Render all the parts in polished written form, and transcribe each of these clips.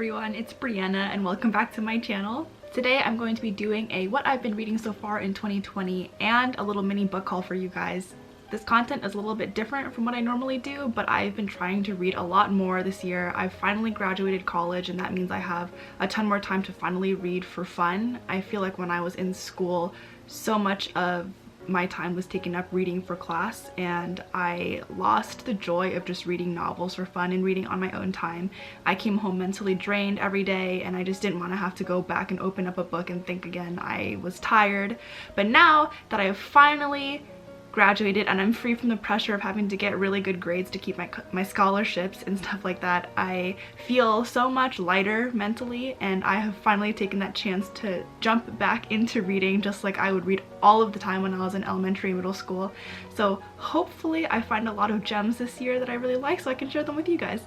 everyone, it's Brianna and welcome back to my channel. Today I'm going to be doing a what I've been reading so far in 2020 and a little mini book haul for you guys. This content is a little bit different from what I normally do, but I've been trying to read a lot more this year. I've finally graduated college and that means I have a ton more time to finally read for fun. I feel like when I was in school, so much of my time was taken up reading for class and I lost the joy of just reading novels for fun and reading on my own time. I came home mentally drained every day and I just didn't want to have to go back and open up a book and think again. I was tired. But now that I have finally graduated and I'm free from the pressure of having to get really good grades to keep my scholarships and stuff like that, I feel so much lighter mentally, and I have finally taken that chance to jump back into reading just like I would read all of the time when I was in elementary and middle school. So hopefully I find a lot of gems this year that I really like so I can share them with you guys.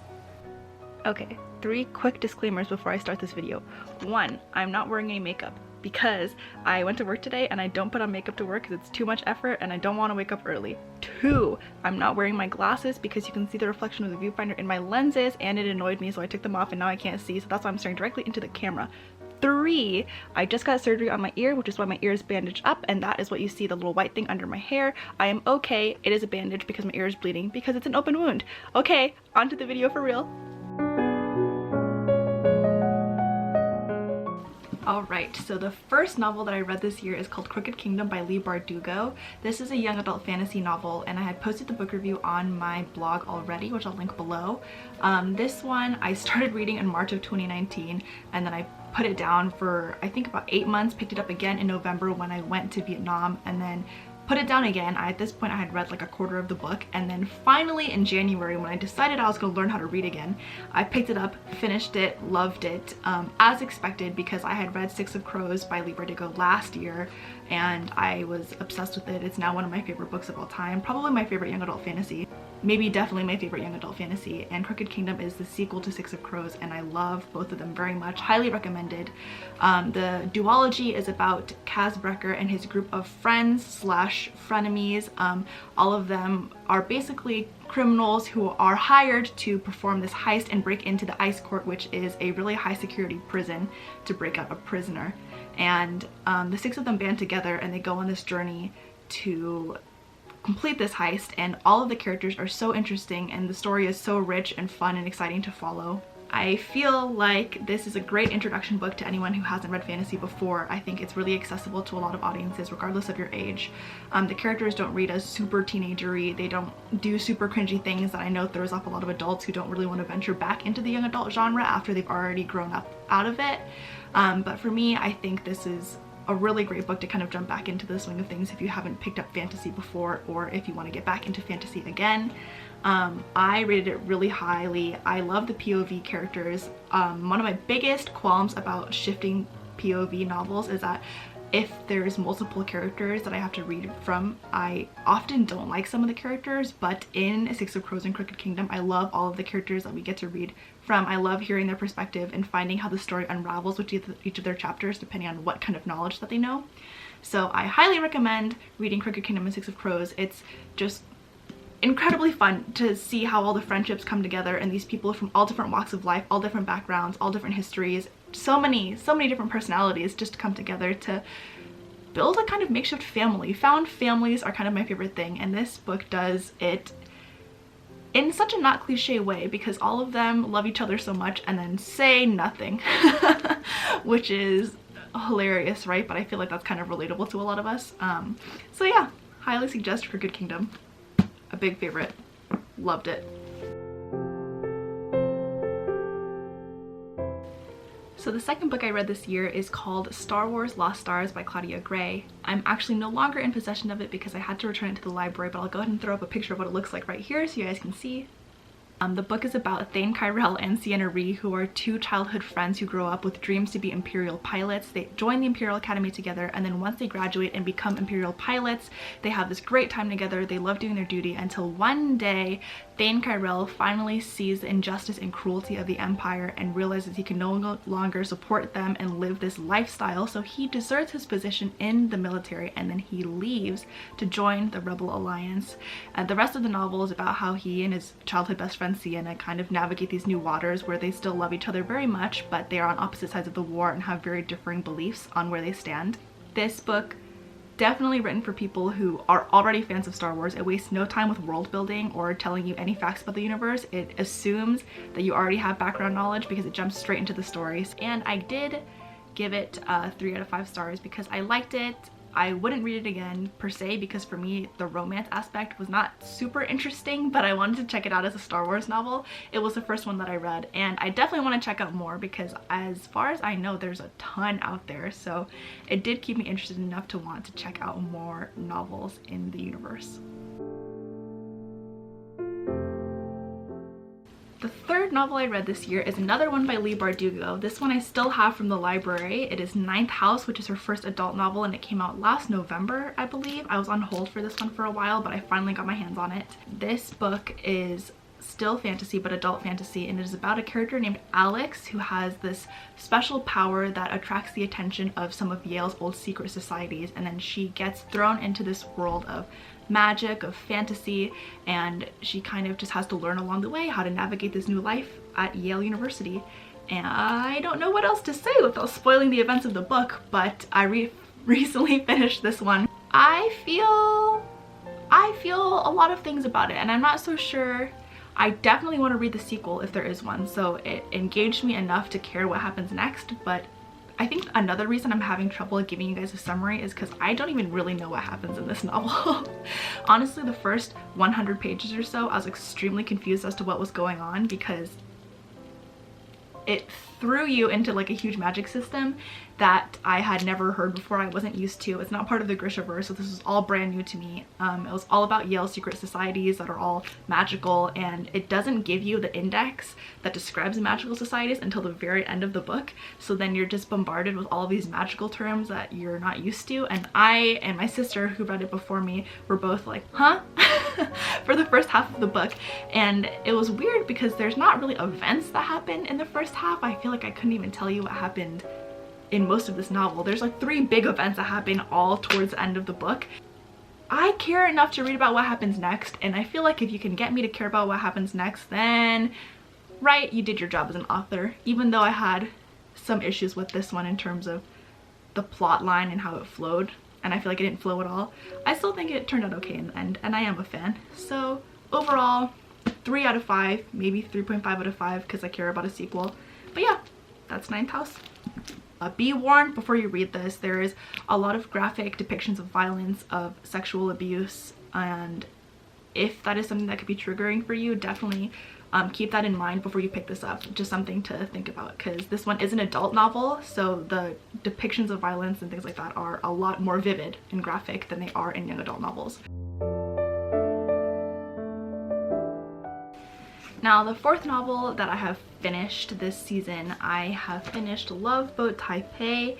Okay, 3 quick disclaimers before I start this video. 1, I'm not wearing any makeup because I went to work today and I don't put on makeup to work because it's too much effort and I don't want to wake up early. 2, I'm not wearing my glasses because you can see the reflection of the viewfinder in my lenses and it annoyed me, so I took them off and now I can't see, so that's why I'm staring directly into the camera. 3, I just got surgery on my ear, which is why my ear is bandaged up, and that is what you see, the little white thing under my hair. I am okay. It is a bandage because my ear is bleeding because it's an open wound. Okay, on to the video for real. Alright, so the first novel that I read this year is called Crooked Kingdom by Leigh Bardugo. This is a young adult fantasy novel and I had posted the book review on my blog already, which I'll link below. This one I started reading in March of 2019 and then I put it down for I think about 8 months, picked it up again in November when I went to Vietnam, and then put it down again. At this point I had read like a quarter of the book, and then finally in January when I decided I was going to learn how to read again, I picked it up, finished it, loved it, as expected because I had read Six of Crows by Leigh Bardugo last year and I was obsessed with it. It's now one of my favorite books of all time, probably my favorite young adult fantasy. Maybe definitely my favorite young adult fantasy, and Crooked Kingdom is the sequel to Six of Crows and I love both of them very much. Highly recommended. The duology is about Kaz Brecker and his group of friends slash frenemies. All of them are basically criminals who are hired to perform this heist and break into the Ice Court, which is a really high security prison, to break out a prisoner. And the 6 of them band together and they go on this journey to complete this heist, and all of the characters are so interesting and the story is so rich and fun and exciting to follow. I feel like this is a great introduction book to anyone who hasn't read fantasy before. I think it's really accessible to a lot of audiences regardless of your age. The characters don't read as super teenagery, they don't do super cringy things that I know throws off a lot of adults who don't really want to venture back into the young adult genre after they've already grown up out of it. But for me, I think this is a really great book to kind of jump back into the swing of things if you haven't picked up fantasy before, or if you want to get back into fantasy again. I rated it really highly. I love the POV characters. One of my biggest qualms about shifting POV novels is that if there's multiple characters that I have to read from, I often don't like some of the characters, but in Six of Crows and Crooked Kingdom, I love all of the characters that we get to read from. I love hearing their perspective and finding how the story unravels with each of their chapters depending on what kind of knowledge that they know. So I highly recommend reading Crooked Kingdom and Six of Crows. It's just incredibly fun to see how all the friendships come together and these people from all different walks of life, all different backgrounds, all different histories, so many different personalities just come together to build a kind of makeshift family. Found families are kind of my favorite thing, and this book does it in such a not cliche way because all of them love each other so much and then say nothing, which is hilarious, right? But I feel like that's kind of relatable to a lot of us. So yeah, highly suggest Crooked Kingdom. A big favorite. Loved it. So the second book I read this year is called Star Wars Lost Stars by Claudia Gray. I'm actually no longer in possession of it because I had to return it to the library, but I'll go ahead and throw up a picture of what it looks like right here so you guys can see. The book is about Thane Kyrell and Sienna Rhee, who are 2 childhood friends who grow up with dreams to be Imperial pilots. They join the Imperial Academy together, and then once they graduate and become Imperial pilots, they have this great time together. They love doing their duty until one day Thane Kyrell finally sees the injustice and cruelty of the Empire and realizes he can no longer support them and live this lifestyle, so he deserts his position in the military and then he leaves to join the Rebel Alliance. The rest of the novel is about how he and his childhood best friend Sienna kind of navigate these new waters where they still love each other very much, but they are on opposite sides of the war and have very differing beliefs on where they stand. This book, definitely written for people who are already fans of Star Wars. It wastes no time with world building or telling you any facts about the universe. It assumes that you already have background knowledge because it jumps straight into the stories. And I did give it 3 out of 5 stars because I liked it. I wouldn't read it again per se because for me the romance aspect was not super interesting, but I wanted to check it out as a Star Wars novel. It was the first one that I read and I definitely want to check out more because as far as I know there's a ton out there, so it did keep me interested enough to want to check out more novels in the universe. The third novel I read this year is another one by Leigh Bardugo. This one I still have from the library. It is Ninth House, which is her first adult novel, and it came out last November, I believe. I was on hold for this one for a while, but I finally got my hands on it. This book is still fantasy, but adult fantasy, and it is about a character named Alex who has this special power that attracts the attention of some of Yale's old secret societies, and then she gets thrown into this world of magic, of fantasy, and she kind of just has to learn along the way how to navigate this new life at Yale University. And I don't know what else to say without spoiling the events of the book, but I recently finished this one. I feel a lot of things about it, and I'm not so sure. I definitely want to read the sequel if there is one, so it engaged me enough to care what happens next, but I think another reason I'm having trouble giving you guys a summary is because I don't even really know what happens in this novel. Honestly, the first 100 pages or so, I was extremely confused as to what was going on because it threw you into like a huge magic system that I had never heard before. I wasn't used to. It's not part of the Grishaverse, so this was all brand new to me. It was all about Yale secret societies that are all magical, and it doesn't give you the index that describes the magical societies until the very end of the book. So then you're just bombarded with all of these magical terms that you're not used to, and I and my sister who read it before me were both like, huh? For the first half of the book. And it was weird because there's not really events that happen in the first half. I feel like I couldn't even tell you what happened in most of this novel. There's like 3 big events that happen all towards the end of the book. I care enough to read about what happens next, and I feel like if you can get me to care about what happens next, then right, you did your job as an author. Even though I had some issues with this one in terms of the plot line and how it flowed, and I feel like it didn't flow at all, I still think it turned out okay in the end, and I am a fan. So overall, 3 out of 5, maybe 3.5 out of 5 because I care about a sequel. But yeah, that's Ninth House. Be warned before you read this, there is a lot of graphic depictions of violence, of sexual abuse, and if that is something that could be triggering for you, definitely keep that in mind before you pick this up. Just something to think about, because this one is an adult novel, so the depictions of violence and things like that are a lot more vivid and graphic than they are in young adult novels. Now, the fourth novel that I have finished this season, I have finished Love Boat Taipei.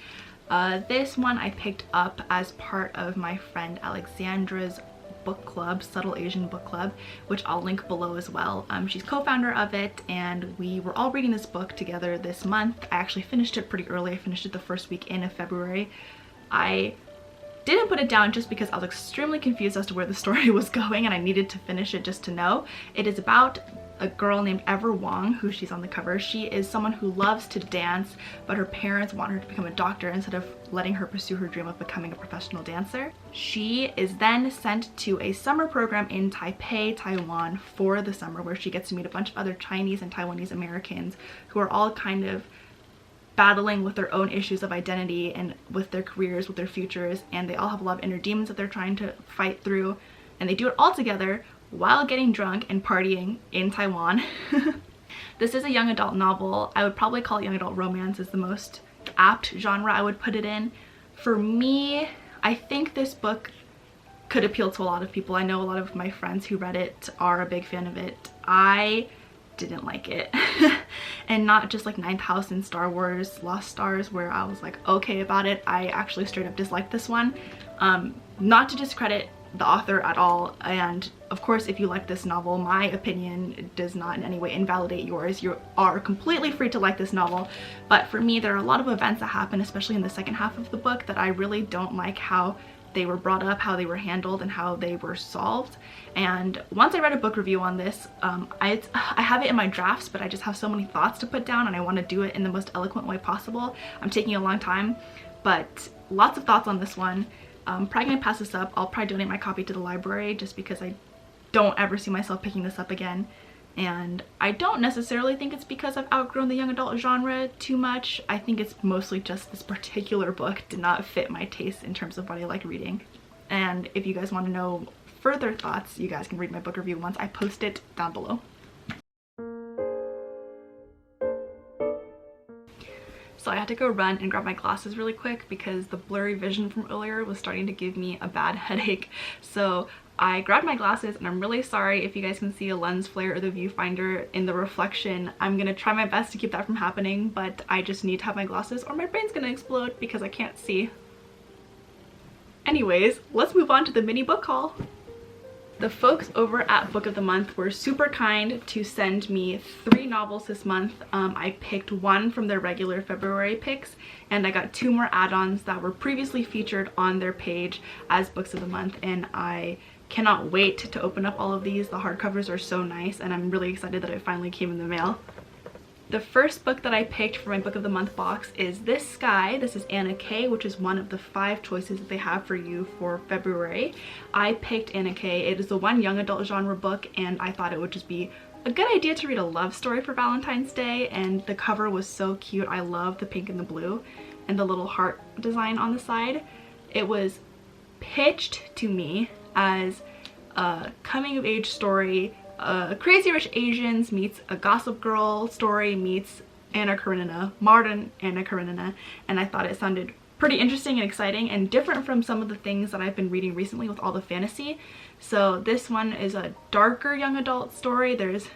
This one I picked up as part of my friend Alexandra's book club, Subtle Asian Book Club, which I'll link below as well. She's co-founder of it, and we were all reading this book together this month. I actually finished it pretty early. I finished it the first weekend of February. I didn't put it down just because I was extremely confused as to where the story was going, and I needed to finish it just to know. It is about a girl named Ever Wong, who she's on the cover. She is someone who loves to dance, but her parents want her to become a doctor instead of letting her pursue her dream of becoming a professional dancer. She is then sent to a summer program in Taipei, Taiwan for the summer, where she gets to meet a bunch of other Chinese and Taiwanese Americans who are all kind of battling with their own issues of identity and with their careers, with their futures, and they all have a lot of inner demons that they're trying to fight through, and they do it all together while getting drunk and partying in Taiwan. This is a young adult novel. I would probably call it young adult romance is the most apt genre I would put it in. For me, I think this book could appeal to a lot of people. I know a lot of my friends who read it are a big fan of it. I didn't like it. And not just like Ninth House and Star Wars Lost Stars where I was like okay about it. I actually straight up disliked this one. Not to discredit the author at all, and of course if you like this novel, my opinion does not in any way invalidate yours. You are completely free to like this novel, but for me there are a lot of events that happen, especially in the second half of the book, that I really don't like how they were brought up, how they were handled, and how they were solved. And once I read a book review on this, I have it in my drafts, but I just have so many thoughts to put down and I want to do it in the most eloquent way possible. I'm taking a long time, but lots of thoughts on this one. Probably gonna pass this up. I'll probably donate my copy to the library just because I don't ever see myself picking this up again. And I don't necessarily think it's because I've outgrown the young adult genre too much. I think it's mostly just this particular book did not fit my taste in terms of what I like reading. And if you guys want to know further thoughts, you guys can read my book review once I post it down below. So I had to go run and grab my glasses really quick because the blurry vision from earlier was starting to give me a bad headache. So I grabbed my glasses, and I'm really sorry if you guys can see a lens flare or the viewfinder in the reflection. I'm gonna try my best to keep that from happening, but I just need to have my glasses or my brain's gonna explode because I can't see. Anyways, let's move on to the mini book haul. The folks over at Book of the Month were super kind to send me 3 novels this month. I picked 1 from their regular February picks, and I got 2 more add-ons that were previously featured on their page as Books of the Month, and I cannot wait to open up all of these. The hardcovers are so nice, and I'm really excited that it finally came in the mail. The first book that I picked for my Book of the Month box is This Sky. This is Anna K, which is one of the 5 choices that they have for you for February. I picked Anna K. It is the one young adult genre book, and I thought it would just be a good idea to read a love story for Valentine's Day, and the cover was so cute. I love the pink and the blue and the little heart design on the side. It was pitched to me as a coming-of-age story. Crazy Rich Asians meets a Gossip Girl story meets Anna Karenina, modern Anna Karenina, and I thought it sounded pretty interesting and exciting and different from some of the things that I've been reading recently with all the fantasy. So this one is a darker young adult story. There's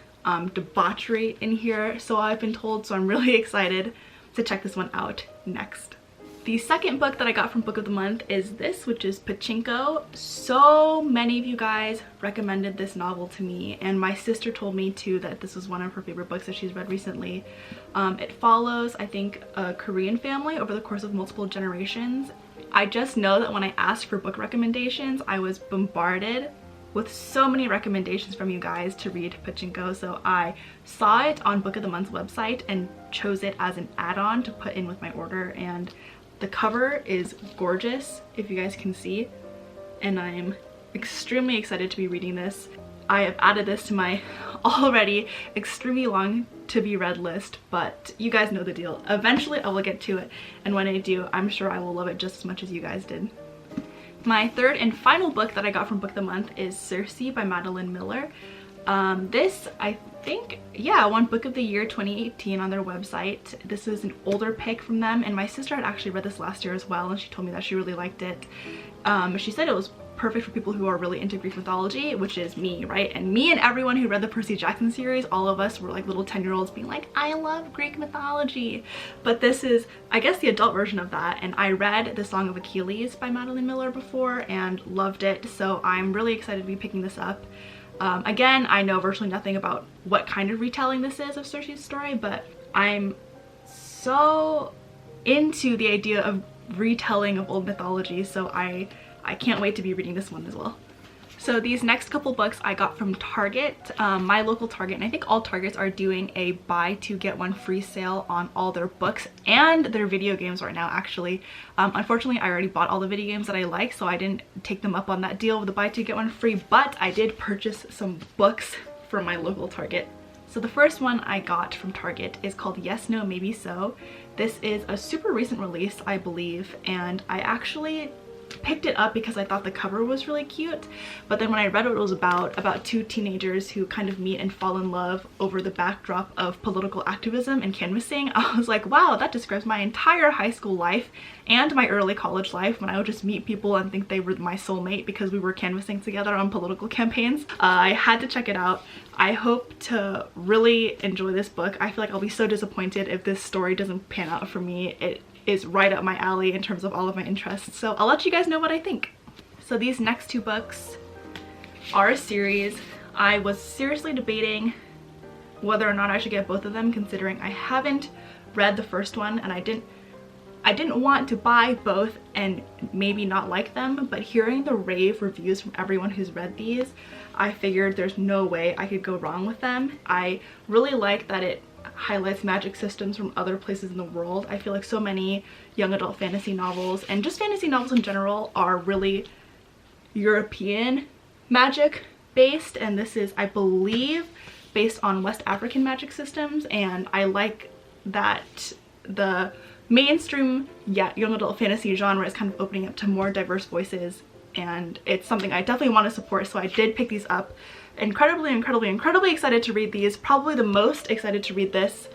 debauchery in here, so I've been told, so I'm really excited to check this one out next. The second book that I got from Book of the Month is this, which is Pachinko. So many of you guys recommended this novel to me, and my sister told me too that this was one of her favorite books that she's read recently. It follows, I think, a Korean family over the course of multiple generations. I just know that when I asked for book recommendations, I was bombarded with so many recommendations from you guys to read Pachinko, so I saw it on Book of the Month's website and chose it as an add-on to put in with my order, and the cover is gorgeous, if you guys can see, and I'm extremely excited to be reading this. I have added this to my already extremely long to be read list, but you guys know the deal. Eventually I will get to it, and when I do, I'm sure I will love it just as much as you guys did. My third and final book that I got from Book of the Month is Circe by Madeline Miller. This, I think, yeah, won Book of the Year 2018 on their website. This is an older pick from them, and my sister had actually read this last year as well, and she told me that she really liked it. She said it was perfect for people who are really into Greek mythology, which is me, right? And me and everyone who read the Percy Jackson series, all of us were like little 10-year-olds being like, I love Greek mythology. But this is, I guess, the adult version of that, and I read The Song of Achilles by Madeline Miller before and loved it, so I'm really excited to be picking this up. Again, I know virtually nothing about what kind of retelling this is of Circe's story, but I'm so into the idea of retelling of old mythology, so I can't wait to be reading this one as well. So these next couple books I got from Target, my local Target, and I think all Targets are doing a buy 2 get 1 free sale on all their books and their video games right now, actually. Unfortunately, I already bought all the video games that I like, so I didn't take them up on that deal with the buy 2 get 1 free, but I did purchase some books from my local Target. So the first one I got from Target is called Yes, No, Maybe So. This is a super recent release, I believe, and I actually picked it up because I thought the cover was really cute, but then when I read what it was about 2 teenagers who kind of meet and fall in love over the backdrop of political activism and canvassing, I was like, wow, that describes my entire high school life and my early college life when I would just meet people and think they were my soulmate because we were canvassing together on political campaigns. I had to check it out. I hope to really enjoy this book. I feel like I'll be so disappointed if this story doesn't pan out for me. It is right up my alley in terms of all of my interests, so I'll let you guys know what I think. So these next two books are a series. I was seriously debating whether or not I should get both of them, considering I haven't read the first one and I didn't want to buy both and maybe not like them, but hearing the rave reviews from everyone who's read these, I figured there's no way I could go wrong with them. I really like that it highlights magic systems from other places in the world. I feel like so many young adult fantasy novels and just fantasy novels in general are really European magic based, and this is, I believe, based on West African magic systems, and I like that the mainstream young adult fantasy genre is kind of opening up to more diverse voices, and it's something I definitely want to support, so I did pick these up. Incredibly excited to read these. Probably the most excited to read this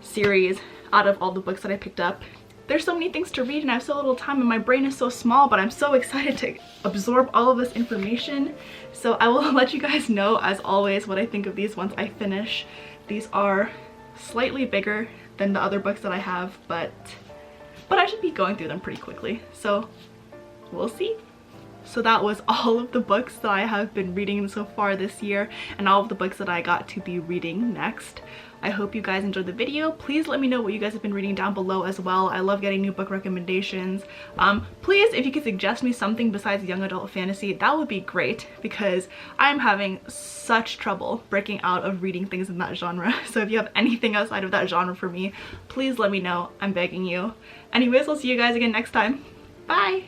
series out of all the books that I picked up. There's so many things to read and I have so little time and my brain is so small, but I'm so excited to absorb all of this information. So I will let you guys know, as always, what I think of these once I finish. These are slightly bigger than the other books that I have, but I should be going through them pretty quickly. So we'll see. So that was all of the books that I have been reading so far this year and all of the books that I got to be reading next. I hope you guys enjoyed the video. Please let me know what you guys have been reading down below as well. I love getting new book recommendations. Please, if you could suggest me something besides young adult fantasy, that would be great, because I'm having such trouble breaking out of reading things in that genre. So if you have anything outside of that genre for me, please let me know. I'm begging you. Anyways, I'll see you guys again next time. Bye!